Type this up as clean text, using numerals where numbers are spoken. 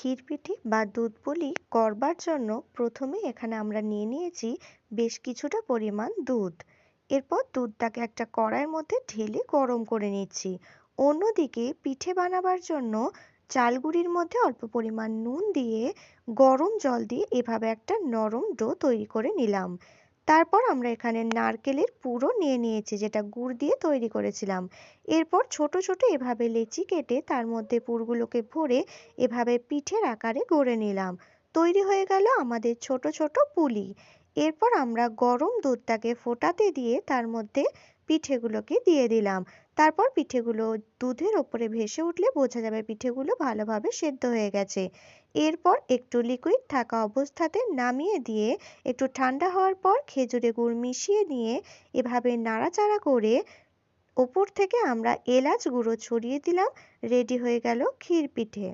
ক্ষীর পিঠে বা দুধ পুলি করবার জন্য প্রথমে এখানে আমরা নিয়ে নিয়েছি বেশ কিছুটা পরিমাণ দুধ। এরপর দুধটাকে একটা কড়াইয়ের মধ্যে ঢেলে গরম করে নিচ্ছি। অন্যদিকে পিঠে বানাবার জন্য চালগুঁড়ির মধ্যে অল্প পরিমাণ নুন দিয়ে গরম জল দিয়ে এভাবে একটা নরম ডো তৈরি করে নিলাম। তারপর আমরা এখানে নারকেলের পুরও নিয়ে নিয়েছি, যেটা গুড় দিয়ে তৈরি করেছিলাম। এরপর ছোট ছোট এভাবে লেচি কেটে তার মধ্যে পুরগুলোকে ভরে এভাবে পিঠের আকারে গড়ে নিলাম। তৈরি হয়ে গেল আমাদের ছোট ছোট পুলি। এরপর আমরা গরম দুধটাকে ফোটাতে দিয়ে তার মধ্যে পিঠেগুলোকে দিয়ে দিলাম। তারপর পিঠেগুলো দুধের ওপরে ভেসে উঠলে বোঝা যাবে পিঠেগুলো ভালোভাবে সেদ্ধ হয়ে গেছে। এরপর একটু লিকুইড থাকা অবস্থাতে নামিয়ে দিয়ে একটু ঠান্ডা হওয়ার পর খেজুরে গুড় মিশিয়ে নিয়ে এভাবে নাড়াচাড়া করে ওপর থেকে আমরা এলাচ গুঁড়ো ছড়িয়ে দিলাম। রেডি হয়ে গেল ক্ষীর পিঠে।